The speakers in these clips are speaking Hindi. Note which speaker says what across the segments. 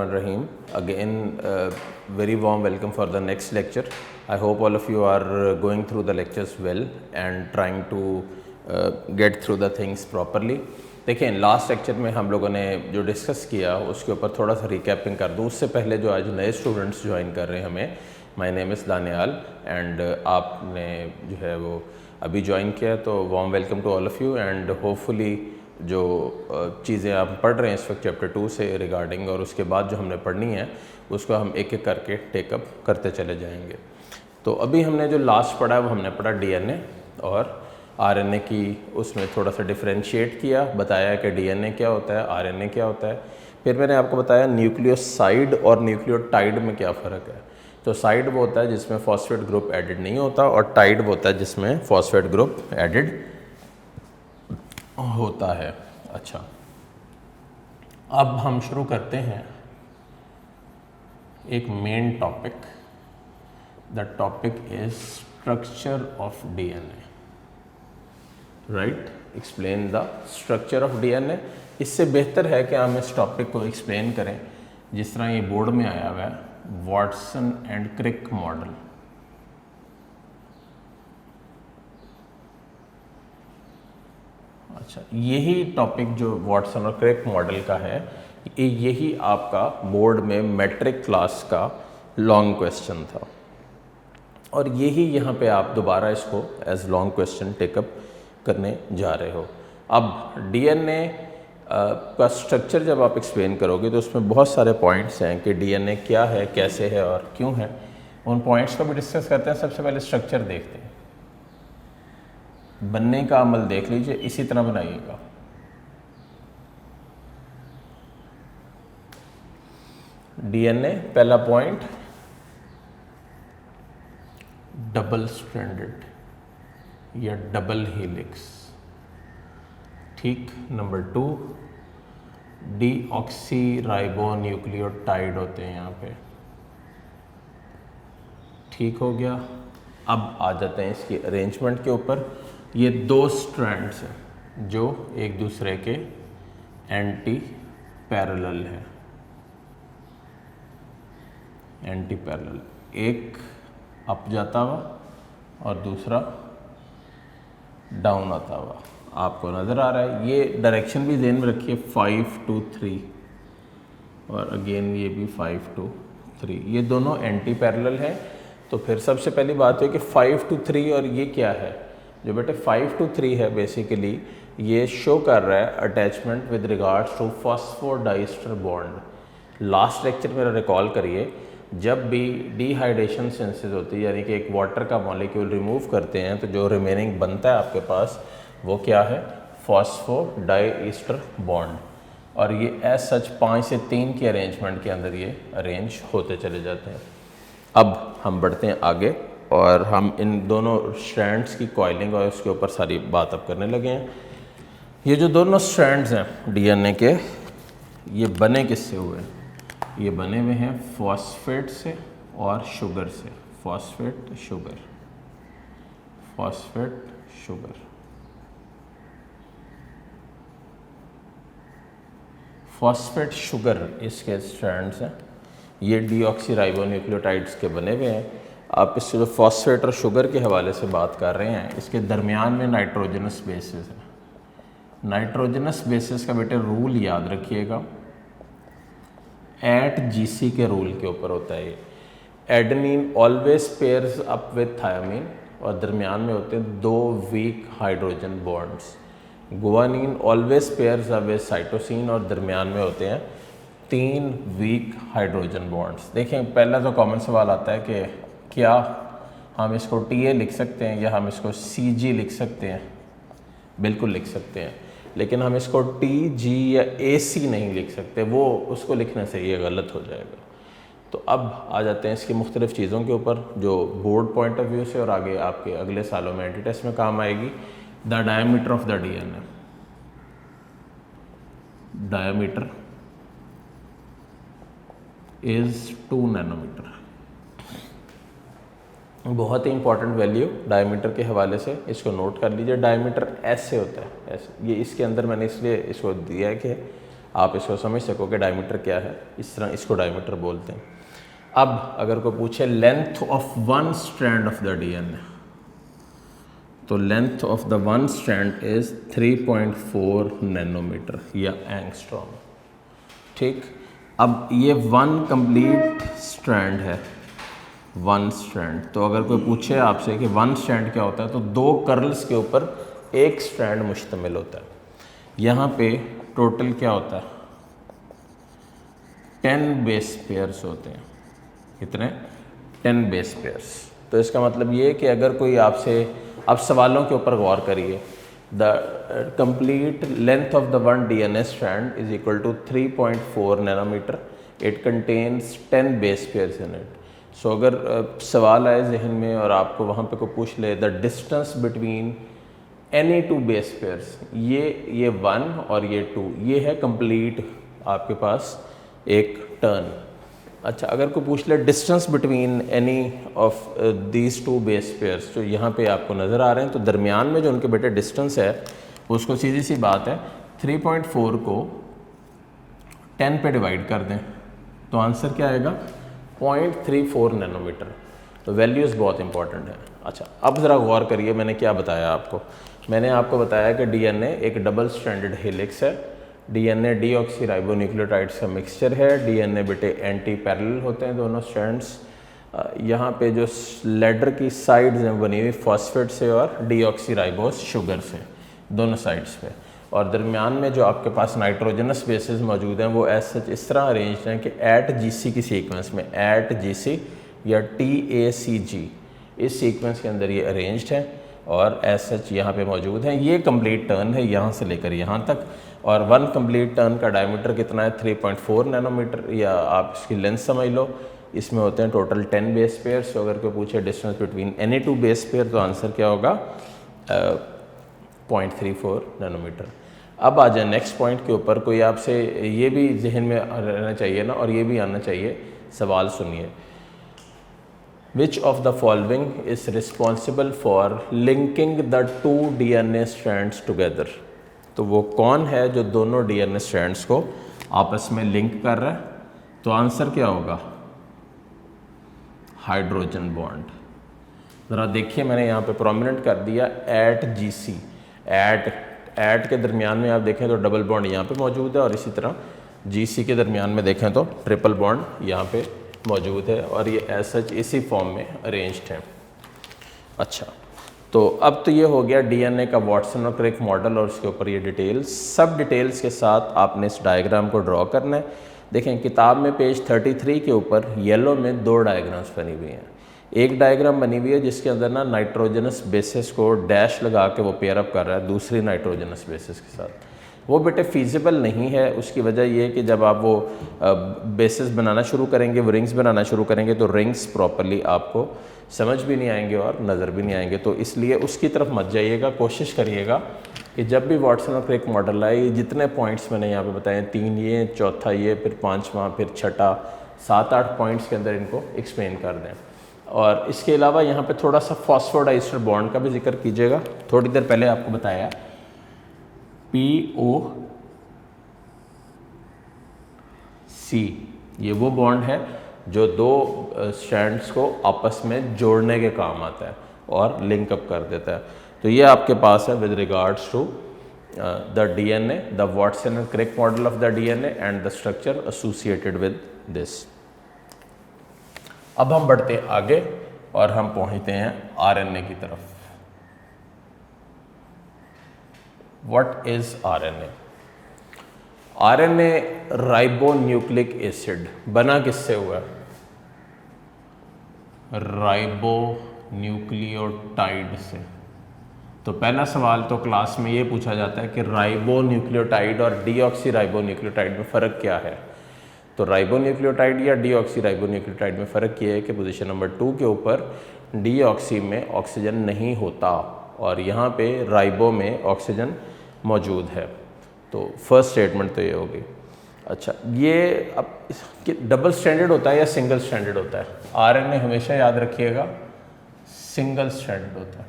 Speaker 1: Bismillahirrahmanirrahim. Again, very warm welcome for the next lecture. I hope all of you are going through the lectures well and trying to get through the things properly. देखिए लास्ट लेक्चर में हम लोगों ने जो डिस्कस किया उसके ऊपर थोड़ा सा रिकैपिंग कर दूँ। उससे पहले जो आज नए स्टूडेंट्स ज्वाइन कर रहे हैं हमें, my name is Daniyal and आपने जो है वो अभी ज्वाइन किया, तो warm welcome to all of you and hopefully जो चीज़ें आप पढ़ रहे हैं इस वक्त चैप्टर 2 से रिगार्डिंग और उसके बाद जो हमने पढ़नी है उसको हम एक एक करके टेकअप करते चले जाएंगे। तो अभी हमने जो लास्ट पढ़ा है वो हमने पढ़ा डीएनए और आरएनए की, उसमें थोड़ा सा डिफरेंशिएट किया, बताया कि डीएनए क्या होता है, आरएनए क्या होता है। फिर मैंने आपको बताया न्यूक्लियोसाइड और न्यूक्लियोटाइड में क्या फ़र्क है। तो साइड वो होता है जिसमें फॉस्फेट ग्रुप एडिड नहीं होता और टाइड वो होता है जिसमें फॉस्फेट ग्रुप एडिड होता है। अच्छा, अब हम शुरू करते हैं एक main topic. The topic is structure of DNA, right. Explain the structure of DNA. इससे बेहतर है कि हम इस टॉपिक को एक्सप्लेन करें जिस तरह ये बोर्ड में आया हुआ है, वॉटसन एंड क्रिक मॉडल। अच्छा, यही टॉपिक जो वॉटसन और क्रिक मॉडल का है, यही आपका बोर्ड में मैट्रिक क्लास का लॉन्ग क्वेश्चन था और यही यहाँ पे आप दोबारा इसको एज लॉन्ग क्वेश्चन टेकअप करने जा रहे हो। अब डीएनए का स्ट्रक्चर जब आप एक्सप्लेन करोगे तो उसमें बहुत सारे पॉइंट्स हैं कि डीएनए क्या है, कैसे है और क्यों है। उन पॉइंट्स को भी डिस्कस करते हैं। सबसे पहले स्ट्रक्चर देखते हैं। बनने का अमल देख लीजिए, इसी तरह बनाइएगा। डीएनए पहला पॉइंट डबल स्ट्रैंडेड या डबल हेलिक्स, ठीक। नंबर 2 डीऑक्सीराइबोन्यूक्लियोटाइड होते हैं यहाँ पे, ठीक हो गया। अब आ जाते हैं इसकी अरेंजमेंट के ऊपर। ये 2 स्ट्रैंड्स हैं जो एक दूसरे के एंटी पैरेलल है, एंटी पैरेलल, एक अप जाता हुआ और दूसरा डाउन आता हुआ आपको नज़र आ रहा है। ये डायरेक्शन भी ध्यान में रखिए, 5 to 3 और अगेन ये भी 5 to 3, ये दोनों एंटी पैरेलल हैं। तो फिर सबसे पहली बात है कि 5 to 3 और ये क्या है, जो बेटे 5 to 3 है, बेसिकली ये शो कर रहा है attachment with regards to phosphodiester bond. Last lecture मेरा रिकॉल करिए, जब भी डिहाइड्रेशन सेंसेस होती है, यानी कि एक वाटर का मॉलिक्यूल रिमूव करते हैं, तो जो रिमेनिंग बनता है आपके पास वो क्या है, फॉस्फोडाइस्टर बॉन्ड। और ये एज सच 5 से 3 की अरेंजमेंट के अंदर ये अरेंज होते चले जाते हैं। अब हम बढ़ते हैं आगे और हम इन दोनों स्ट्रैंड्स की कॉइलिंग और उसके ऊपर सारी बात अब करने लगे हैं। ये जो दोनों स्ट्रैंड्स हैं डीएनए के, ये बने किससे हुए हैं? ये बने हुए हैं फॉस्फेट से और शुगर से। Phosphate sugar, phosphate sugar, phosphate sugar इसके स्ट्रैंड्स हैं। ये डीऑक्सीराइबोन्यूक्लियोटाइड्स के बने हुए हैं। आप इससे जो फॉस्फेट और शुगर के हवाले से बात कर रहे हैं, इसके दरमियान में नाइट्रोजनस बेसिस है। नाइट्रोजनस बेसिस का बेटे रूल याद रखिएगा, एट जीसी के रूल के ऊपर होता है। Adenine always pairs up with thymine और दरमियान में होते हैं 2 weak hydrogen bonds. Guanine always pairs up with cytosine और दरमियान में होते हैं 3 वीक हाइड्रोजन बॉन्ड्स। देखें, पहला तो कॉमन सवाल आता है कि क्या हम इसको TA लिख सकते हैं या हम इसको CG लिख सकते हैं? बिल्कुल लिख सकते हैं, लेकिन हम इसको TG या AC नहीं लिख सकते, वो उसको लिखने से ये गलत हो जाएगा। तो अब आ जाते हैं इसकी मुख्तलिफ़ चीज़ों के ऊपर जो बोर्ड पॉइंट ऑफ व्यू से और आगे आपके अगले सालों में एंटी टेस्ट में काम आएगी। The diameter of the DNA, diameter is 2 nanometre. बहुत ही इंपॉर्टेंट वैल्यू डायमीटर के हवाले से, इसको नोट कर लीजिए। डायमीटर ऐसे होता है, ऐसे। ये इसके अंदर मैंने इसलिए इसको दिया है कि आप इसको समझ सको कि डायमीटर क्या है, इस तरह इसको डायमीटर बोलते हैं। अब अगर कोई पूछे length of one strand of the DNA, तो length of the one strand is 3.4 nanometer या एंगस्ट्रॉम। ठीक, अब ये वन कंप्लीट स्ट्रैंड है, वन स्ट्रैंड। तो अगर कोई पूछे आपसे कि वन स्ट्रैंड क्या होता है, तो दो कर्ल्स के ऊपर एक स्ट्रैंड मुश्तमिल होता है। यहाँ पे टोटल क्या होता है, 10 बेस पेयर्स होते हैं। कितने? 10 बेस पेयर्स। तो इसका मतलब ये कि अगर कोई आपसे, आप सवालों के ऊपर गौर करिए, the complete length of the one DNA strand is equal to 3.4 nanometer, it contains 10 base pairs in it. So अगर सवाल आए जहन में और आपको वहाँ पे कोई पूछ ले the distance between any two base pairs, ये 1 और ये 2, ये है कंप्लीट आपके पास एक टर्न। अच्छा, अगर कोई पूछ ले distance between any of these two base pairs, जो यहाँ पे आपको नज़र आ रहे हैं, तो दरमियान में जो उनके बेटे डिस्टेंस है, उसको सीधी सी बात है 3.4 को 10 पे डिवाइड कर दें तो आंसर क्या आएगा, 0.34 नैनोमीटर। तो वैल्यूज़ बहुत इंपॉर्टेंट है। अच्छा, अब ज़रा गौर करिए, मैंने क्या बताया आपको। मैंने आपको बताया कि डीएनए एक डबल स्ट्रैंडेड हेलिक्स है, डीएनए डीऑक्सीराइबोन्यूक्लियोटाइड्स का मिक्सचर है, डीएनए बेटे एंटी पैरेलल होते हैं दोनों स्ट्रैंड्स। यहाँ पे जो लेडर की साइड्स हैं बनी हुई फॉस्फेट से और डीऑक्सीराइबोस शुगर से, दोनों साइड्स पे, और दरमियान में जो आपके पास नाइट्रोजनस बेसिस मौजूद हैं वो एज सच इस तरह अरेंज हैं कि एट जीसी की सीक्वेंस में, एट जीसी या TACG, इस सीक्वेंस के अंदर ये अरेंज्ड हैं और एज सच यहाँ पे मौजूद हैं। ये कंप्लीट टर्न है यहाँ से लेकर यहाँ तक, और वन कंप्लीट टर्न का डायमीटर कितना है, 3.4 नैनोमीटर, या आप इसकी लेंथ समझ लो। इसमें होते हैं टोटल 10 बेस पेयर्स। तो अगर कोई पूछे distance between any two base pair, तो आंसर क्या होगा, 0.34 नैनोमीटर। अब आ जाए नेक्स्ट पॉइंट के ऊपर। कोई आपसे ये भी जहन में रहना चाहिए ना, और ये भी आना चाहिए, सवाल सुनिए, विच of the following is responsible for linking the two DNA strands together. तो वो कौन है जो दोनों डीएनए स्ट्रैंड्स को आपस में लिंक कर रहा है? तो आंसर क्या होगा, हाइड्रोजन बॉन्ड। ज़रा देखिए, मैंने यहाँ पे प्रोमिनेंट कर दिया एट GC, एट के दरमियान में आप देखें तो डबल बॉन्ड यहाँ पे मौजूद है, और इसी तरह GC के दरमियान में देखें तो ट्रिपल बॉन्ड यहाँ पे मौजूद है, और ये एज सच इसी फॉर्म में अरेंज्ड हैं। अच्छा, तो अब तो ये हो गया डीएनए का वाटसन और क्रिक मॉडल और उसके ऊपर ये डिटेल्स, सब डिटेल्स के साथ आपने इस डायग्राम को ड्रॉ करना है। देखें किताब में पेज 33 के ऊपर येलो में 2 डायग्राम्स बनी हुई हैं। एक डायग्राम बनी हुई है जिसके अंदर ना नाइट्रोजनस बेसिस को डैश लगा के वो पेयर अप कर रहा है दूसरी नाइट्रोजनस बेसिस के साथ। वो बेटे फीजिबल नहीं है। उसकी वजह ये है कि जब आप वो बेसिस बनाना शुरू करेंगे, वो रिंग्स बनाना शुरू करेंगे, तो रिंग्स प्रॉपरली आपको समझ भी नहीं आएंगे और नज़र भी नहीं आएंगे। तो इसलिए उसकी तरफ मत जाइएगा। कोशिश करिएगा कि जब भी वाटसन और क्रिक मॉडल आए, जितने पॉइंट्स मैंने यहाँ पे बताए, 3 ये, चौथा ये, फिर 5वां, फिर छठा, 7-8 पॉइंट्स के अंदर इनको एक्सप्लेन कर दें। और इसके अलावा यहाँ पे थोड़ा सा फॉस्फोडाइस्टर बॉन्ड का भी जिक्र कीजिएगा। थोड़ी देर पहले आपको बताया POC, ये वो बॉन्ड है जो 2 स्ट्रैंड्स को आपस में जोड़ने के काम आता है और लिंक अप कर देता है। तो ये आपके पास है with regards to the DNA, the Watson and Crick model of the DNA and the structure associated with this. अब हम बढ़ते हैं आगे और हम पहुंचते हैं आरएनए की तरफ। What is RNA? RNA ribonucleic acid बना किससे हुआ है? राइबोन्यूक्लियोटाइड से। तो पहला सवाल तो क्लास में ये पूछा जाता है कि राइबोन्यूक्लियोटाइड और डीऑक्सीराइबोन्यूक्लियोटाइड में फ़र्क क्या है? तो राइबोन्यूक्लियोटाइड या डीऑक्सीराइबोन्यूक्लियोटाइड में फ़र्क ये है कि पोजीशन नंबर 2 के ऊपर डीऑक्सी में ऑक्सीजन नहीं होता और यहाँ पे राइबो में ऑक्सीजन मौजूद है। तो फर्स्ट स्टेटमेंट तो ये होगी। अच्छा, ये अब डबल स्ट्रैंडेड होता है या सिंगल स्ट्रैंडेड होता है? आरएनए हमेशा याद रखिएगा सिंगल स्ट्रैंडेड होता है,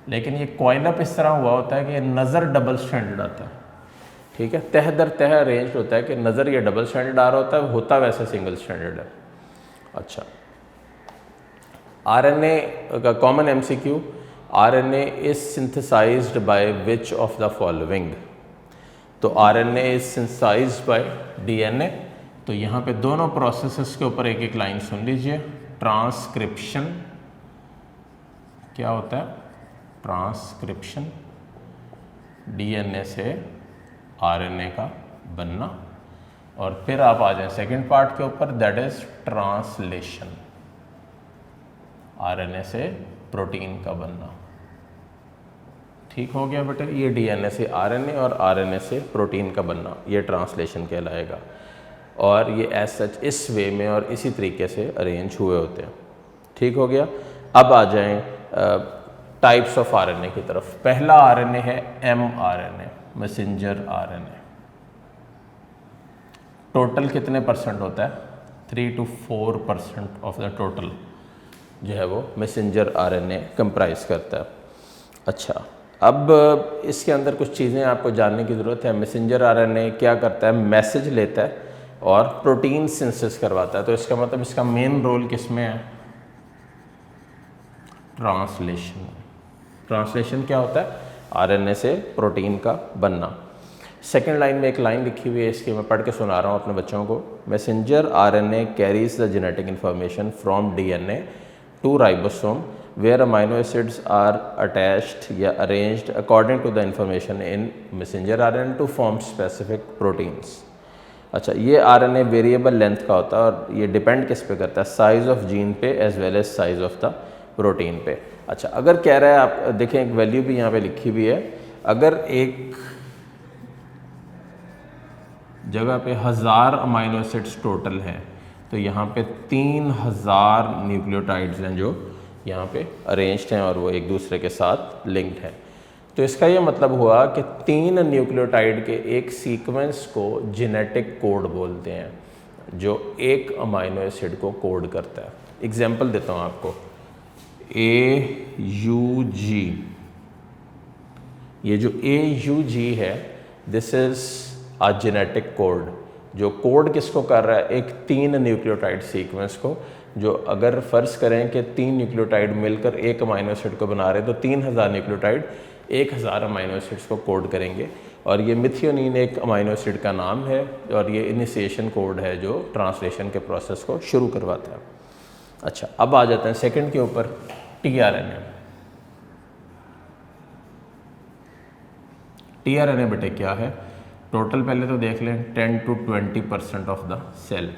Speaker 1: लेकिन ये कॉइल अप इस तरह हुआ होता है कि नज़र डबल स्ट्रैंडेड आता है। ठीक है, तह दर तह अरेंज होता है कि नज़र ये डबल स्टैंडर्ड आ रहा होता वैसे सिंगल स्टैंडर्ड है। अच्छा, आरएनए का common MCQ, RNA is synthesized by which of the following. तो RNA is synthesized by DNA. तो यहाँ पे दोनों प्रोसेसेस के ऊपर एक एक लाइन सुन लीजिए। ट्रांसक्रिप्शन क्या होता है? ट्रांसक्रिप्शन, डीएनए से आरएनए का बनना। और फिर आप आ जाएं सेकंड पार्ट के ऊपर, दैट इज ट्रांसलेशन, आरएनए से प्रोटीन का बनना। ठीक हो गया बेटे, ये डीएनए से आरएनए और आरएनए से प्रोटीन का बनना, ये ट्रांसलेशन कहलाएगा। और ये एज सच इस वे में और इसी तरीके से अरेंज हुए होते हैं। ठीक हो गया। अब आ जाएं टाइप्स ऑफ आरएनए की तरफ। पहला आरएनए है एमआरएनए, मैसेंजर आरएनए। टोटल कितने परसेंट होता है? 3 to 4% ऑफ द टोटल जो है वो मैसेंजर आरएनए कंप्राइज करता है। अच्छा, अब इसके अंदर कुछ चीज़ें आपको जानने की ज़रूरत है। मैसेंजर आरएनए क्या करता है? मैसेज लेता है और प्रोटीन सिंथेसिस करवाता है। तो इसका मतलब इसका मेन रोल किस में है? ट्रांसलेशन। ट्रांसलेशन क्या होता है? आरएनए से प्रोटीन का बनना। सेकेंड लाइन में एक लाइन लिखी हुई है, इसकी मैं पढ़ के सुना रहा हूँ अपने बच्चों को। Messenger RNA carries the genetic information from DNA to ribosome where amino acids are attached या arranged according to the information in messenger RNA to form specific proteins। अच्छा, ये RNA वेरिएबल लेंथ का होता है और ये डिपेंड किस पे करता है? साइज ऑफ जीन पे as well as size of the protein पे। अच्छा, अगर कह रहा है, आप देखें एक वैल्यू भी यहाँ पे लिखी हुई है, अगर एक जगह पे 1000 अमाइनो एसिड्स टोटल हैं तो यहाँ पे 3000 न्यूक्लियोटाइड्स हैं जो यहाँ पे अरेंज्ड हैं और वो एक दूसरे के साथ लिंक्ड हैं। तो इसका ये मतलब हुआ कि 3 न्यूक्लियोटाइड के एक सीक्वेंस को जेनेटिक कोड बोलते हैं जो एक अमाइनो एसिड को कोड करता है। एग्जांपल देता हूँ आपको, AUG, ये जो AUG है this is a genetic code जो कोड किसको कर रहा है? एक 3 न्यूक्लियोटाइड सीक्वेंस को, जो अगर फ़र्ज़ करें कि 3 न्यूक्लियोटाइड मिलकर एक अमाइनो एसिड को बना रहे तो 3000 न्यूक्लियोटाइड 1000 अमाइनो एसिड्स को कोड करेंगे। और ये मिथियोनिन एक अमाइनो एसिड का नाम है और ये इनिशिएशन कोड है जो ट्रांसलेशन के प्रोसेस को शुरू करवाता है। अच्छा, अब आ जाते हैं सेकंड के ऊपर, टीआरएनए। टीआरएनए बेटे क्या है? टोटल पहले तो देख लें 10 to 20% of the cell.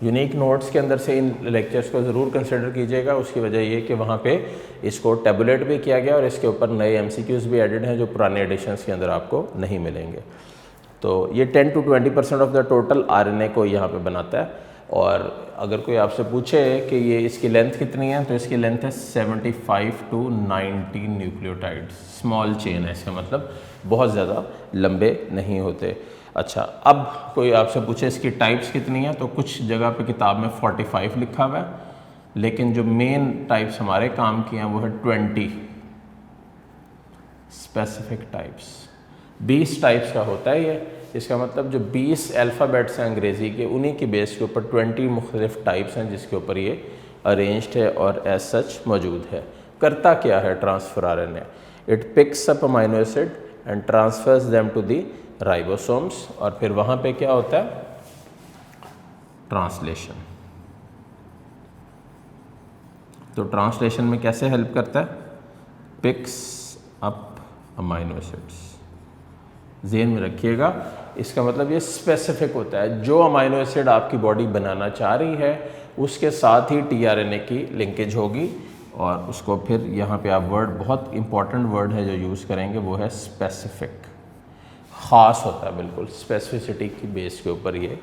Speaker 1: Unique notes के अंदर से इन लेक्चर्स को ज़रूर कंसिडर कीजिएगा। उसकी वजह ये कि वहाँ पे इसको टैबुलेट भी किया गया और इसके ऊपर नए एमसीक्यूज़ भी एडेड हैं जो पुराने एडिशंस के अंदर आपको नहीं मिलेंगे। तो ये 10 to 20% of the total RNA को यहाँ पे बनाता है। और अगर कोई आपसे पूछे कि ये इसकी लेंथ कितनी है तो इसकी लेंथ है 75 to 90 न्यूक्लियोटाइड्स। स्मॉल चेन है, इसका मतलब बहुत ज़्यादा लंबे नहीं होते। अच्छा, अब कोई आपसे पूछे इसकी टाइप्स कितनी है तो कुछ जगह पे किताब में 45 लिखा हुआ है, लेकिन जो मेन टाइप्स हमारे काम की हैं वो है 20 स्पेसिफिक टाइप्स। 20 टाइप्स का होता है ये। इसका मतलब जो 20 अल्फ़ाबेट्स हैं अंग्रेज़ी के, उन्हीं की बेस के ऊपर 20 मुख्तलिफ टाइप्स हैं जिसके ऊपर ये अरेंज्ड है और एज सच मौजूद है। करता क्या है transfer RNA? It picks up amino acid and transfers them to the ribosomes. और फिर वहाँ पे क्या होता है? ट्रांसलेशन। तो ट्रांसलेशन में कैसे हेल्प करता है? Pics up amino acids. ज़हन में रखिएगा, इसका मतलब ये स्पेसिफिक होता है। जो अमाइनो एसिड आपकी बॉडी बनाना चाह रही है उसके साथ ही टीआरएनए की लिंकेज होगी और उसको फिर यहाँ पे आप वर्ड, बहुत इंपॉर्टेंट वर्ड है जो यूज़ करेंगे वो है स्पेसिफिक। ख़ास होता है, बिल्कुल स्पेसिफिसिटी की बेस के ऊपर ये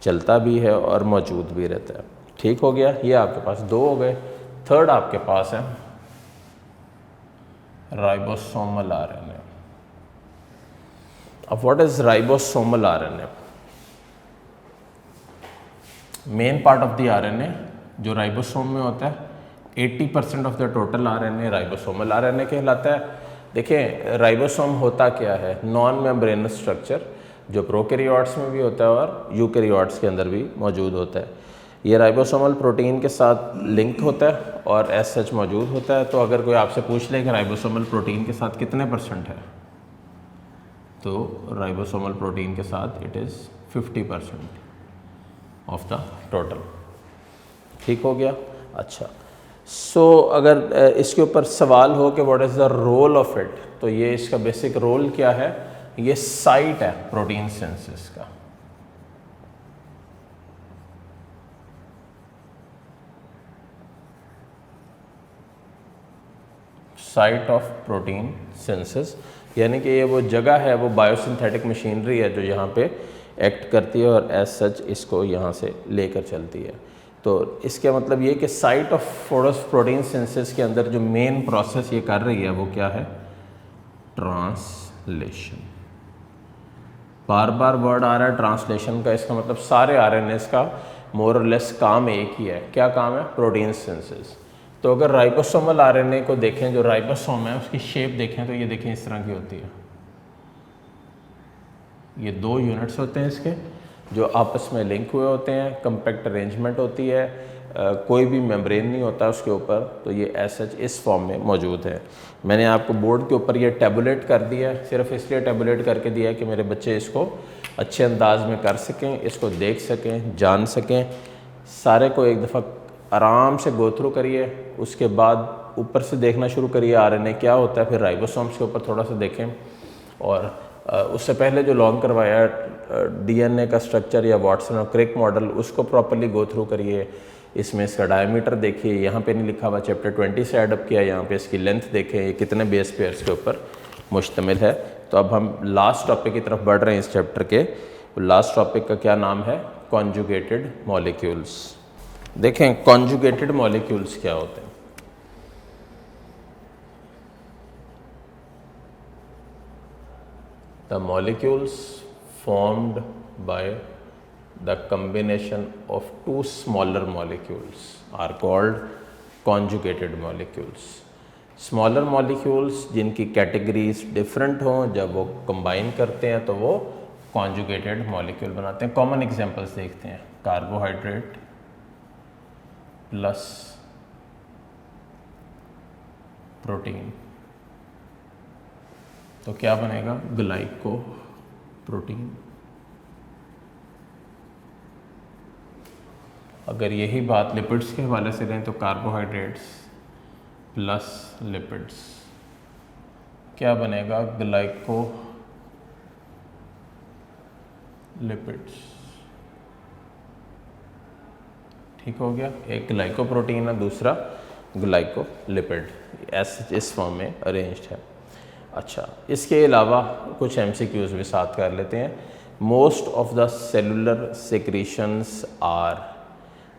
Speaker 1: चलता भी है और मौजूद भी रहता है। ठीक हो गया, ये आपके पास 2 हो गए। थर्ड आपके पास है राइबोसोमल आरएनए। अब what is ribosomal RNA? Main part of the RNA जो राइबोसोम में होता है, 80% of the total RNA ribosomal RNA कहलाता है। देखें राइबोसोम होता क्या है? Non membranous structure. जो प्रोकैरियोट्स में भी होता है और यूकैरियोट्स के अंदर भी मौजूद होता है। ये राइबोसोमल प्रोटीन के साथ लिंक होता है और एज सच मौजूद होता है। तो अगर कोई आपसे पूछ ले कि राइबोसोमल प्रोटीन के साथ कितने % है, तो राइबोसोमल प्रोटीन के साथ it is 50% of the total. ठीक हो गया। अच्छा, सो अगर इसके ऊपर सवाल हो कि what is the role of it, तो ये इसका बेसिक रोल क्या है, ये साइट है प्रोटीन सिंथेसिस का। साइट ऑफ प्रोटीन सिंथेसिस यानी कि ये वो जगह है, वो बायोसिंथेटिक मशीनरी है जो यहाँ पे एक्ट करती है और एज सच इसको यहाँ से लेकर चलती है। तो इसका मतलब ये कि साइट ऑफ प्रोटीन सिंथेसिस के अंदर जो मेन प्रोसेस ये कर रही है वो क्या है, ट्रांसलेशन। बार बार वर्ड आ रहा है ट्रांसलेशन का, इसका मतलब सारे आरएनएस का मोर और लेस काम एक ही है। क्या काम है, प्रोटीन सिंथेसिस। तो अगर राइबोसोमल आरएनए को देखें, जो राइबोसोम है उसकी शेप देखें तो ये देखें इस तरह की होती है। ये 2 यूनिट्स होते हैं इसके जो आपस में लिंक हुए होते हैं, कंपैक्ट अरेंजमेंट होती है, कोई भी मेम्ब्रेन नहीं होता उसके ऊपर। तो ये एज सच इस फॉर्म में मौजूद है। मैंने आपको बोर्ड के ऊपर ये टैबुलेट कर दिया है, सिर्फ इसलिए टैबुलेट करके दिया है कि मेरे बच्चे इसको अच्छे अंदाज में कर सकें, इसको देख सकें, जान सकें। सारे को एक दफ़ा आराम से गो थ्रू करिए, उसके बाद ऊपर से देखना शुरू करिए आरएनए क्या होता है, फिर राइबोसोम्स के ऊपर थोड़ा सा देखें। और उससे पहले जो लॉन्ग करवाया डीएनए का स्ट्रक्चर या वाटसन और क्रिक मॉडल, उसको प्रॉपर्ली गो थ्रू करिए। इसमें इसका डायमीटर देखिए, यहाँ पे नहीं लिखा हुआ, चैप्टर 20 से एडअप किया, यहाँ पे इसकी लेंथ देखें, ये कितने बेस पेयर्स के ऊपर मुश्तमिल है। तो अब हम लास्ट टॉपिक की तरफ बढ़ रहे हैं इस चैप्टर के। लास्ट टॉपिक का क्या नाम है, कॉन्जुगेटेड मॉलिक्यूल्स। देखें कॉन्जुगेटेड मॉलिक्यूल्स क्या होते हैं। The molecules formed by the combination of 2 smaller molecules are called conjugated molecules. Smaller molecules जिनकी कैटेगरीज डिफरेंट हों, जब वो कंबाइन करते हैं तो वो conjugated molecule बनाते हैं। कॉमन एग्जांपल्स देखते हैं, कार्बोहाइड्रेट प्लस प्रोटीन, तो क्या बनेगा, ग्लाइको प्रोटीन। अगर यही बात लिपिड्स के हवाले से लें तो कार्बोहाइड्रेट्स प्लस लिपिड्स, क्या बनेगा, ग्लाइको लिपिड्स। ठीक हो गया, एक ग्लाइको प्रोटीन है, दूसरा ग्लाइको लिपिड, इस फॉर्म में अरेंज्ड है। अच्छा, इसके अलावा कुछ MCQs भी साथ कर लेते हैं। Most of the cellular secretions are,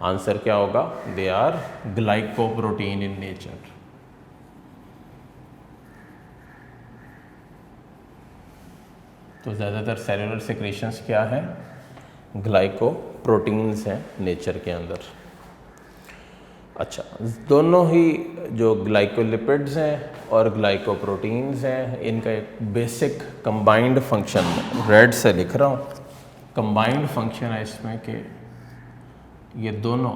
Speaker 1: answer क्या होगा, they are glycoprotein in nature. तो ज़्यादातर सेलुलर सेक्रीशंस क्या है, ग्लाइकोप्रोटीन्स हैं नेचर के अंदर। अच्छा, दोनों ही जो ग्लाइकोलिपिड्स हैं और ग्लाइकोप्रोटीन्स हैं, इनका एक बेसिक कंबाइंड फंक्शन, रेड से लिख रहा हूँ, कंबाइंड फंक्शन है इसमें कि ये दोनों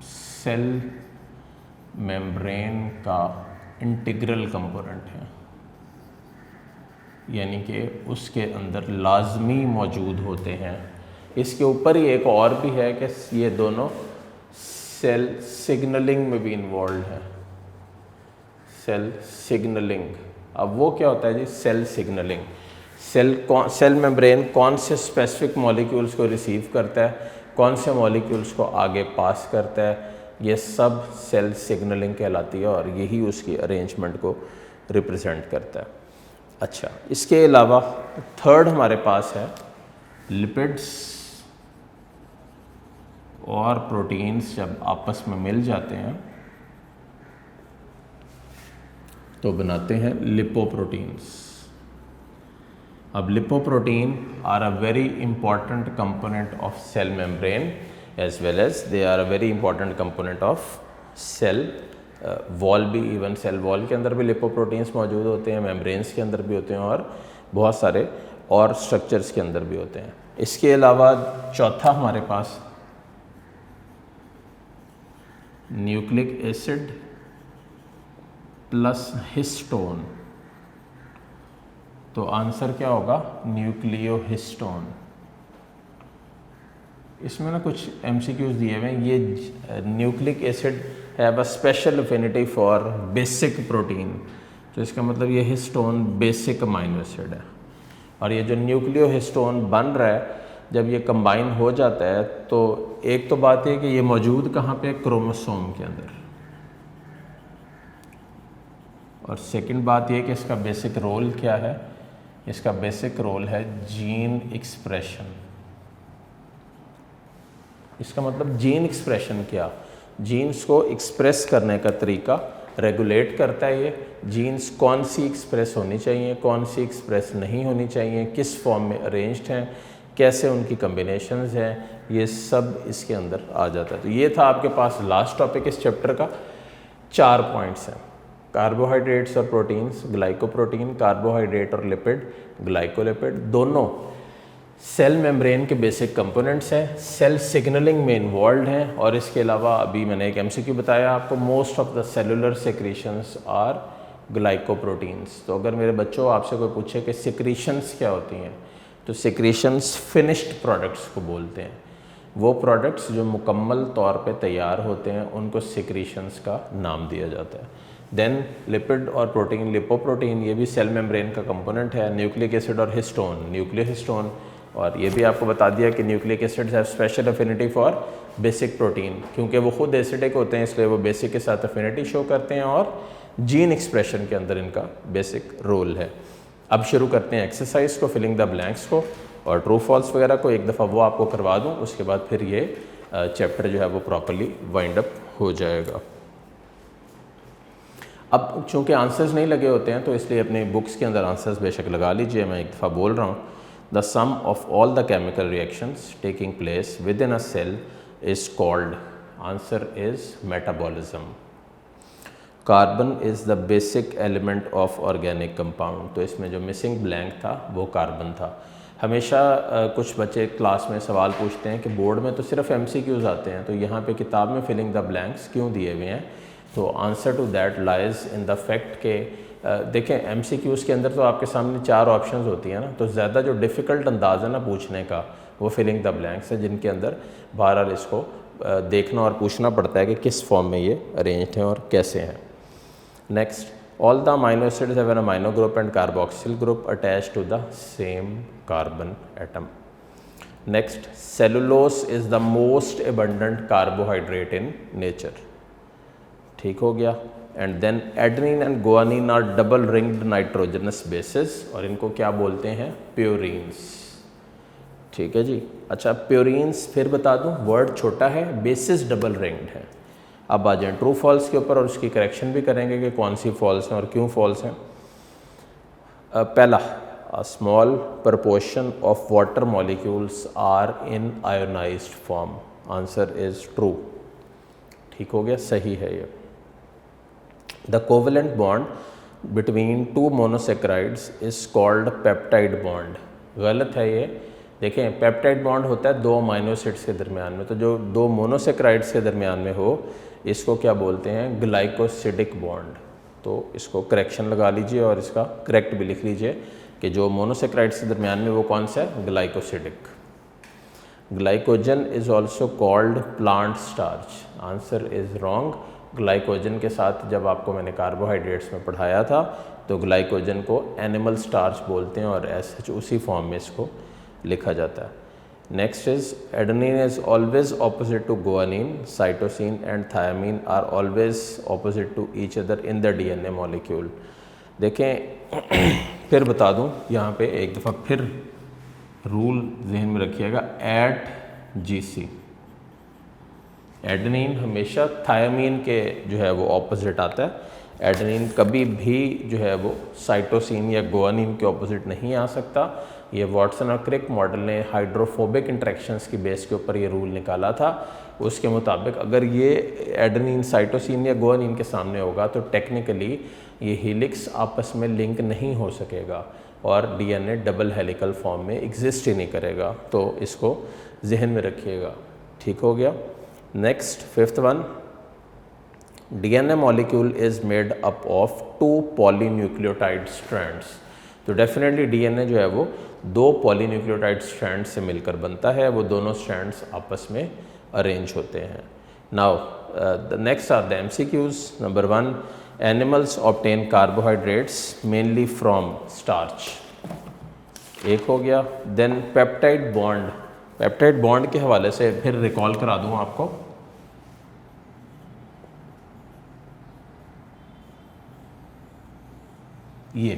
Speaker 1: सेल मेम्ब्रेन का इंटीग्रल कंपोनेंट है, यानी कि उसके अंदर लाजमी मौजूद होते हैं। इसके ऊपर ही एक और भी है कि ये दोनों सेल सिग्नलिंग में भी इन्वॉल्व है, सेल सिग्नलिंग। अब वो क्या होता है जी, सेल सिग्नलिंग। सेल मेम्ब्रेन कौन से स्पेसिफिक मॉलिक्यूल्स को रिसीव करता है, कौन से मॉलिक्यूल्स को आगे पास करता है, ये सब सेल सिग्नलिंग कहलाती है और यही उसकी अरेंजमेंट को रिप्रेजेंट करता है। अच्छा, इसके अलावा थर्ड हमारे पास है लिपिड्स और प्रोटीन्स जब आपस में मिल जाते हैं तो बनाते हैं लिपोप्रोटीन्स। अब lipoprotein are a very important component of cell membrane as well as they are a very important component of cell wall भी। इवन सेल वॉल के अंदर भी लिपोप्रोटीन्स मौजूद होते हैं, मेम्ब्रेन्स के अंदर भी होते हैं और बहुत सारे और स्ट्रक्चर्स के अंदर भी होते हैं। इसके अलावा चौथा हमारे पास न्यूक्लिक एसिड प्लस हिस्टोन, तो आंसर क्या होगा? न्यूक्लियोहिस्टोन। इसमें ना कुछ MCQs दिए हुए हैं। ये nucleic acid have a special affinity for basic protein, तो इसका मतलब ये हिस्टोन बेसिक अमाइनो एसिड है। और ये जो न्यूक्लियोहिस्टोन बन रहा है जब ये कंबाइन हो जाता है, तो एक तो बात है कि ये मौजूद कहाँ पे? क्रोमोसोम के अंदर, और सेकंड बात ये कि इसका बेसिक रोल क्या है? इसका बेसिक रोल है जीन एक्सप्रेशन। इसका मतलब जीन एक्सप्रेशन क्या? जीन्स को एक्सप्रेस करने का तरीका रेगुलेट करता है ये। जीन्स कौन सी एक्सप्रेस होनी चाहिए, कौन सी एक्सप्रेस नहीं होनी चाहिए, किस फॉर्म में अरेंज्ड हैं, कैसे उनकी कम्बिनेशंस हैं, ये सब इसके अंदर आ जाता है। तो ये था आपके पास लास्ट टॉपिक इस चैप्टर का। 4 पॉइंट्स हैं: कार्बोहाइड्रेट्स और प्रोटीन्स, ग्लाइकोप्रोटीन, कार्बोहाइड्रेट और लिपिड, ग्लाइकोलिपिड, दोनों सेल मेम्ब्रेन के बेसिक कंपोनेंट्स हैं, सेल सिग्नलिंग में इन्वॉल्व हैं। और इसके अलावा अभी मैंने एक MCQ बताया आपको, most of the cellular secretions are glycoproteins. तो अगर मेरे बच्चों आपसे कोई पूछे कि सेक्रीशंस क्या होती हैं, तो सेक्रीशंस फिनिश्ड प्रोडक्ट्स को बोलते हैं। वो प्रोडक्ट्स जो मुकम्मल तौर पे तैयार होते हैं उनको सेक्रीशंस का नाम दिया जाता है। देन लिपिड और प्रोटीन, लिपोप्रोटीन, ये भी सेल मेम्ब्रेन का कंपोनेंट है। न्यूक्लिक एसिड और हिस्टोन, न्यूक्लियोहिस्टोन, और ये भी आपको बता दिया कि nucleic acids have special affinity for basic protein, क्योंकि वो खुद एसिडिक होते हैं इसलिए वो बेसिक के साथ अफिनिटी शो करते हैं, और जीन एक्सप्रेशन के अंदर इनका बेसिक रोल है। अब शुरू करते हैं एक्सरसाइज को, फिलिंग द ब्लैंक्स को, और ट्रू फॉल्स वगैरह को एक दफ़ा वो आपको करवा दूँ, उसके बाद फिर ये चैप्टर जो है वो प्रॉपरली वाइंड अप हो जाएगा। अब चूँकि आंसर्स नहीं लगे होते हैं तो इसलिए अपने बुक्स के अंदर आंसर्स बेशक लगा लीजिए, मैं एक दफ़ा बोल रहा हूँ। The sum of all the chemical reactions taking place within a cell is called, answer is metabolism. Carbon is the basic element of organic compound, तो इसमें जो मिसिंग ब्लैंक था वो कार्बन था। हमेशा कुछ बच्चे क्लास में सवाल पूछते हैं कि बोर्ड में तो सिर्फ MCQs आते हैं, तो यहाँ पे किताब में फिलिंग द ब्लैंक्स क्यों दिए हुए हैं? तो answer to that lies in the fact के देखें MCQs के अंदर तो आपके सामने 4 ऑप्शंस होती हैं ना, तो ज़्यादा जो डिफ़िकल्ट अंदाज़ है ना पूछने का वो फिलिंग द ब्लैंक्स है, जिनके अंदर बहरहाल इसको देखना और पूछना पड़ता है कि किस फॉर्म में ये अरेंज्ड हैं और कैसे हैं। Next, all the amino acids have an amino group and carboxyl group attached to the same carbon atom. Next, cellulose is the most abundant carbohydrate in nature, ठीक हो गया। And then adenine and guanine are double ringed nitrogenous bases, और इनको क्या बोलते हैं? प्योरीन्स, ठीक है जी। अच्छा, प्योरीन्स फिर बता दूं, वर्ड छोटा है, बेसिस डबल रिंग्ड है। अब आ जाए ट्रू फॉल्स के ऊपर और उसकी करेक्शन भी करेंगे कि कौन सी फॉल्स हैं और क्यों फॉल्स हैं। पहला, a small proportion of water molecules are in ionised form, answer is true, ठीक हो गया, सही है ये। The covalent bond between two monosaccharides is called peptide bond, गलत है ये। देखें, पेप्टाइड बॉन्ड होता है 2 अमाइनो एसिड्स के दरमियान में, तो जो 2 मोनोसेक्राइड्स के दरमियान में हो इसको क्या बोलते हैं? Glycosidic bond. तो इसको करेक्शन लगा लीजिए और इसका करेक्ट भी लिख लीजिए कि जो मोनोसेक्राइड्स के दरमियान में वो कौन सा है? Glycosidic. Glycogen is also called plant starch, answer is wrong. Glycogen के साथ जब आपको मैंने कार्बोहाइड्रेट्स में पढ़ाया था तो ग्लाइकोजन को एनिमल स्टार्च बोलते हैं और ऐसे उसी फॉर्म में इसको लिखा जाता है। Next is adenine is always opposite to guanine, cytosine and thymine are always opposite to each other in the DNA molecule. देखें फिर बता दूं, यहाँ पे एक दफ़ा फिर रूल जहन में रखिएगा, एट GC एडेनिन हमेशा थायमीन के जो है वो ऑपोजिट आता है। एडेनिन कभी भी जो है वो साइटोसिन या गुआनिन के ऑपोजिट नहीं आ सकता। ये वाटसन और क्रिक मॉडल ने हाइड्रोफोबिक इंटरेक्शंस की बेस के ऊपर ये रूल निकाला था। उसके मुताबिक अगर ये एडेनिन साइटोसिन या गुआनिन के सामने होगा तो टेक्निकली ये हेलिक्स आपस में लिंक नहीं हो सकेगा। और डीएनए डबल हेलिकल फॉर्म में एग्जिस्ट ही नहीं करेगा। तो इसको जहन में रखिएगा। ठीक हो गया। Next fifth one, DNA molecule is made up of 2 polynucleotide strands. तो डेफिनेटली डीएनए जो है वो 2 पॉलीन्यूक्लियोटाइड स्ट्रैंड से मिलकर बनता है, वो दोनों स्ट्रैंड्स आपस में अरेंज होते हैं। Now the next are the MCQs. Number 1, animals obtain carbohydrates mainly from starch, एक हो गया। Then peptide bond, peptide bond के हवाले से फिर रिकॉल करा दूं आपको। ये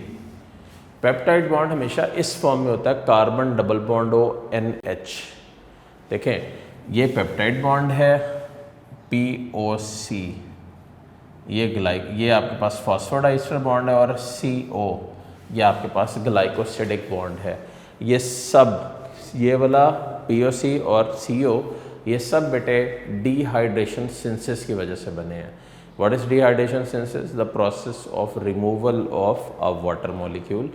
Speaker 1: पेप्टाइड बॉन्ड हमेशा इस फॉर्म में होता है, कार्बन डबल बॉन्ड हो NH। देखें ये पेप्टाइड बॉन्ड है POC, ये आपके पास फॉस्फोडाइस्टर बॉन्ड है, और CO ये आपके पास ग्लाइकोसिडिक बॉन्ड है। ये सब, ये वाला POC और CO ये सब बेटे डिहाइड्रेशन सिंथेसिस की वजह से बने हैं। What is dehydration synthesis? The process of removal of a water molecule,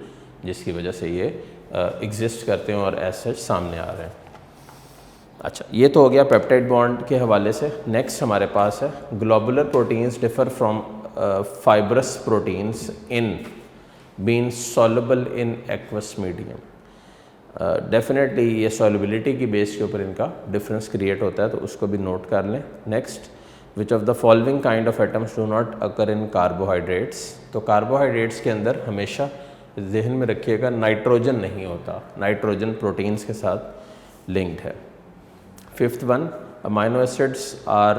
Speaker 1: जिसकी वजह से ये एग्जिस्ट करते हैं और एज सच सामने आ रहे हैं। अच्छा, ये तो हो गया पेप्टाइड बॉन्ड के हवाले से। नेक्स्ट हमारे पास है globular proteins differ from fibrous proteins in being soluble in aqueous medium. Definitely ये सॉल्युबिलिटी की बेस के ऊपर इनका डिफरेंस क्रिएट होता है, तो उसको भी नोट कर लें। Next, which of the following kind of atoms do not occur in carbohydrates. तो कार्बोहाइड्रेट्स के अंदर हमेशा जहन में रखिएगा नाइट्रोजन नहीं होता, नाइट्रोजन प्रोटीन्स के साथ लिंक्ड है। Fifth one, amino acids are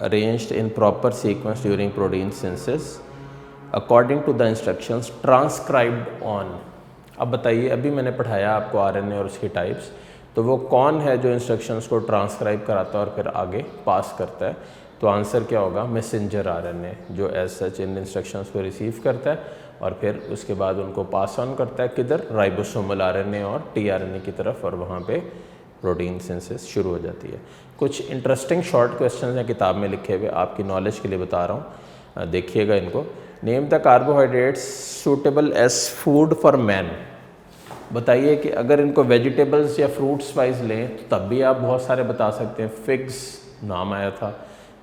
Speaker 1: arranged in proper sequence during protein synthesis according to the instructions transcribed on. अब बताइए, अभी मैंने पढ़ाया आपको आरएनए और उसकी टाइप्स, तो वो कौन है जो इंस्ट्रक्शंस को ट्रांसक्राइब कराता है और फिर आगे पास करता है? तो आंसर क्या होगा? मैसेंजर आरएनए, जो एज सच इन इंस्ट्रक्शंस को रिसीव करता है और फिर उसके बाद उनको पास ऑन करता है किधर? राइबोसोमल आरएनए और टीआरएनए की तरफ, और वहाँ पे प्रोटीन सिंथेसिस शुरू हो जाती है। कुछ इंटरेस्टिंग शॉर्ट क्वेश्चंस हैं किताब में लिखे हुए, आपकी नॉलेज के लिए बता रहा हूँ, देखिएगा इनको। Name the carbohydrates suitable as food for man. बताइए कि अगर इनको वेजिटेबल्स या फ्रूट्स वाइज लें तो तब भी आप बहुत सारे बता सकते हैं। फिग्स नाम आया था,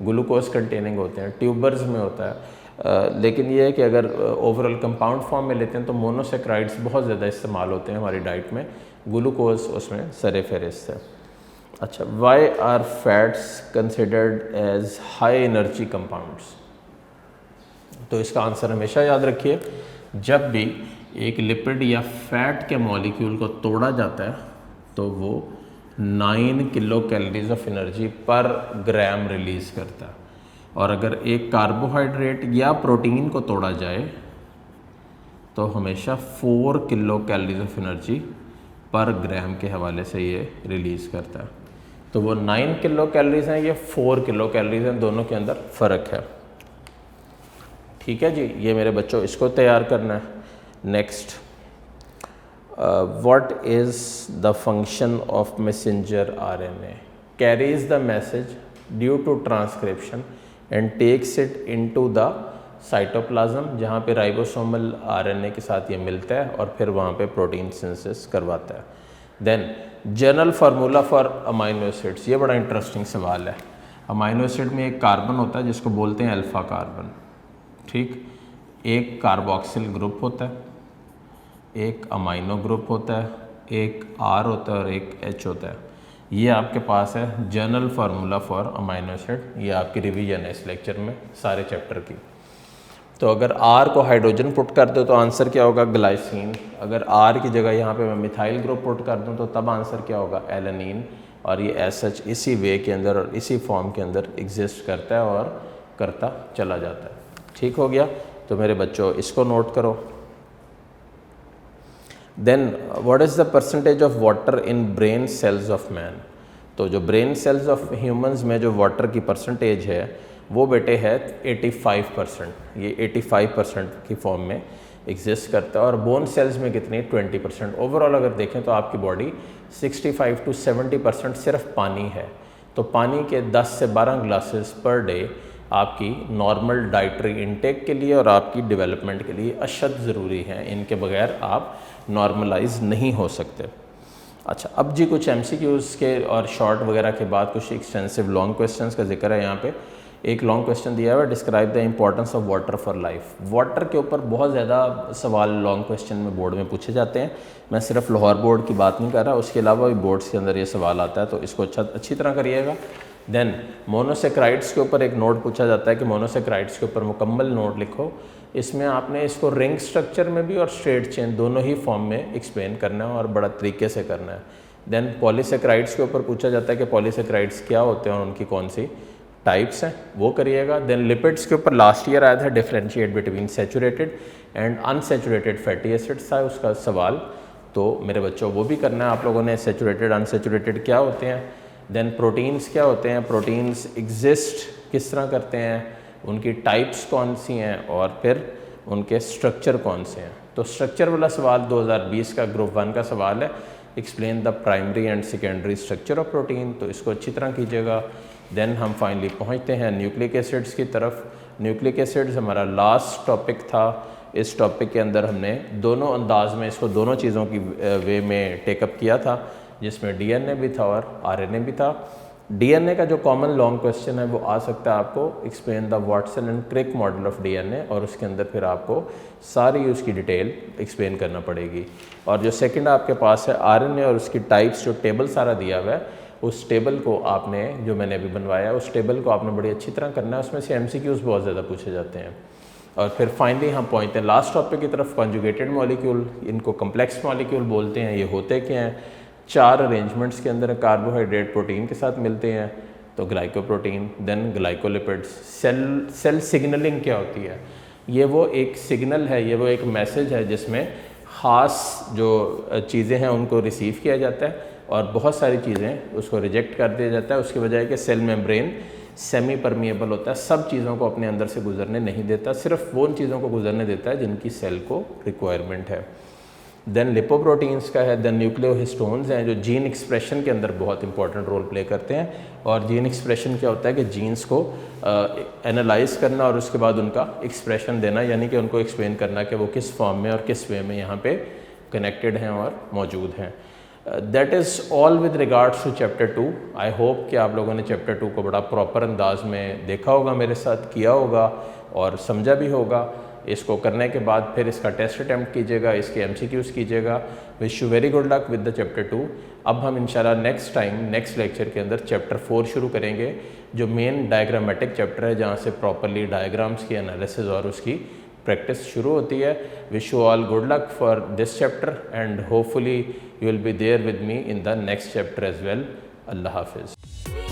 Speaker 1: ग्लूकोज कंटेनिंग होते हैं, ट्यूबर्स में होता है, लेकिन ये है कि अगर ओवरऑल कंपाउंड फॉर्म में लेते हैं तो मोनोसेक्राइड्स बहुत ज़्यादा इस्तेमाल होते हैं हमारी डाइट में, ग्लूकोज उसमें सरे फहरिस्त है। अच्छा, why are fats considered as high energy compounds? तो इसका आंसर हमेशा याद रखिए, जब भी एक लिपिड या फैट के मॉलिक्यूल को तोड़ा जाता है तो वो 9 किलो कैलोरीज ऑफ एनर्जी पर ग्राम रिलीज़ करता है, और अगर एक कार्बोहाइड्रेट या प्रोटीन को तोड़ा जाए तो हमेशा 4 किलो कैलोरीज ऑफ एनर्जी पर ग्राम के हवाले से ये रिलीज़ करता है। तो वो 9 किलो कैलोरीज हैं, ये 4 किलो कैलोरीज हैं, दोनों के अंदर फ़र्क है। ठीक है जी, ये मेरे बच्चों इसको तैयार करना है। Next, what is the function of messenger RNA? Carries the message due to transcription and takes it into the cytoplasm, जहाँ पे राइबोसोमल RNA के साथ ये मिलता है और फिर वहाँ पे प्रोटीन सिंथेसिस करवाता है। Then general formula for amino acids, ये बड़ा इंटरेस्टिंग सवाल है। अमाइनो एसिड में एक कार्बन होता है जिसको बोलते हैं अल्फा कार्बन, ठीक, एक कार्बोक्सिल ग्रुप होता है, एक अमाइनो ग्रुप होता है, एक R होता है और एक H होता है। ये आपके पास है general formula for amino acid, ये आपकी रिवीजन है इस लेक्चर में सारे चैप्टर की। तो अगर R को हाइड्रोजन पुट कर दो तो आंसर क्या होगा? ग्लाइसिन। अगर R की जगह यहाँ पे मैं मिथाइल ग्रुप पुट कर दूँ तो तब आंसर क्या होगा? एलेनिन। और ये एज सच इसी वे के अंदर और इसी फॉर्म के अंदर एग्जिस्ट करता है और करता चला जाता है। ठीक हो गया? तो मेरे बच्चों इसको नोट करो। Then what is the percentage of water in brain cells of man? तो जो ब्रेन सेल्स ऑफ ह्यूमंस में जो वाटर की परसेंटेज है वो बेटे है 85%। ये 85% की फॉर्म में एग्जिस्ट करता है। और बोन सेल्स में कितनी? 20%। ओवरऑल अगर देखें तो आपकी बॉडी 65 to 70% सिर्फ पानी है। तो पानी के 10 से 12 ग्लासेस पर डे आपकी नॉर्मल डाइटरी इनटेक के लिए और आपकी डेवलपमेंट के लिए अशद ज़रूरी हैं। इनके बगैर आप नॉर्मलाइज नहीं हो सकते। अच्छा, अब जी कुछ MCQs के और शॉर्ट वगैरह के बाद कुछ एक्सटेंसिव लॉन्ग क्वेश्चंस का जिक्र है। यहाँ पे एक लॉन्ग क्वेश्चन दिया हुआ है, describe the importance of water for life. Water के ऊपर बहुत ज़्यादा सवाल लॉन्ग क्वेश्चन में बोर्ड में पूछे जाते हैं। मैं सिर्फ लाहौर बोर्ड की बात नहीं कर रहा, उसके अलावा भी बोर्ड्स के अंदर ये सवाल आता है, तो इसको अच्छी तरह करिएगा। देन मोनोसेक्राइड्स के ऊपर एक नोट पूछा जाता है कि मोनोसेक्राइड्स के ऊपर मुकम्मल नोट लिखो। इसमें आपने इसको रिंग स्ट्रक्चर में भी और स्ट्रेट चेन दोनों ही फॉर्म में एक्सप्लेन करना है और बड़ा तरीके से करना है। देन पॉलीसेक्राइड्स के ऊपर पूछा जाता है कि पॉलीसेक्राइड्स क्या होते हैं और उनकी कौन सी टाइप्स हैं, वो करिएगा। देन लिपिड्स के ऊपर लास्ट ईयर आया था, differentiate between saturated and unsaturated fatty acids था उसका सवाल, तो मेरे बच्चों वो भी करना है आप लोगों ने। सैचुरेटेड अनसैचुरेटेड क्या होते हैं। देन प्रोटीन्स क्या होते हैं, प्रोटीन्स एग्जिस्ट किस तरह करते हैं, उनकी टाइप्स कौन सी हैं और फिर उनके स्ट्रक्चर कौन से हैं। तो स्ट्रक्चर वाला सवाल 2020 का ग्रुप 1 का सवाल है, explain the primary and secondary structure of protein, तो इसको अच्छी तरह कीजिएगा। देन हम फाइनली पहुंचते हैं न्यूक्लिक एसिड्स की तरफ। न्यूक्लिक एसिड्स हमारा लास्ट टॉपिक था। इस टॉपिक के अंदर हमने दोनों अंदाज में इसको दोनों चीज़ों की वे में टेकअप किया था, जिसमें DNA भी था और RNA भी था। DNA का जो कॉमन लॉन्ग क्वेश्चन है वो आ सकता है आपको, explain the Watson and Crick model of DNA, और उसके अंदर फिर आपको सारी उसकी डिटेल एक्सप्लेन करना पड़ेगी। और जो सेकंड आपके पास है RNA और उसकी टाइप्स, जो टेबल सारा दिया हुआ है, उस टेबल को आपने, जो मैंने अभी बनवाया, उस टेबल को आपने बड़ी अच्छी तरह करना है। उसमें से MCQs बहुत ज़्यादा पूछे जाते हैं। और फिर फाइनली हम पहुँचते हैं लास्ट टॉपिक की तरफ, कॉन्जुगेटेड मॉलिक्यूल। इनको कम्प्लेक्स मॉलिक्यूल बोलते हैं। ये होते क्या हैं, 4 अरेंजमेंट्स के अंदर कार्बोहाइड्रेट प्रोटीन के साथ मिलते हैं, तो glycoprotein, then glycolipids. Cell signalling क्या होती है, ये वो एक सिग्नल है, ये वो एक मैसेज है जिसमें ख़ास जो चीज़ें हैं उनको रिसीव किया जाता है और बहुत सारी चीज़ें उसको रिजेक्ट कर दिया जाता है। उसकी वजह कि सेल मेम्ब्रेन सेमी परमिएबल होता है, सब चीज़ों को अपने अंदर से गुजरने नहीं देता, सिर्फ वो उन चीज़ों को गुजरने देता है जिनकी सेल को रिक्वायरमेंट है। देन लिपोप्रोटीन्स का है। देन न्यूक्लियोहिस्टोन्स हैं जो जीन एक्सप्रेशन के अंदर बहुत इंपॉर्टेंट रोल प्ले करते हैं। और जीन एक्सप्रेशन क्या होता है कि जीन्स को एनालाइज करना और उसके बाद उनका एक्सप्रेशन देना, यानी कि उनको एक्सप्लेन करना कि वो किस फॉर्म में और किस वे में यहाँ पे कनेक्टेड हैं और मौजूद हैं। That is all with regards to chapter 2। I hope कि आप लोगों ने चैप्टर 2 को बड़ा प्रॉपर अंदाज में देखा होगा, मेरे साथ किया होगा और समझा भी होगा। इसको करने के बाद फिर इसका टेस्ट अटैम्प्ट कीजिएगा, इसके MCQs कीजिएगा। Wish you very good luck with the chapter 2। अब हम इंशाल्लाह नेक्स्ट लेक्चर के अंदर चैप्टर 4 शुरू करेंगे, जो मेन डायग्रामेटिक चैप्टर है, जहाँ से प्रॉपरली डायग्राम्स की एनालिसिस और उसकी प्रैक्टिस शुरू होती है। Wish you all good luck for this chapter and hopefully you will be there with me in the next chapter as well. अल्लाह हाफिज़।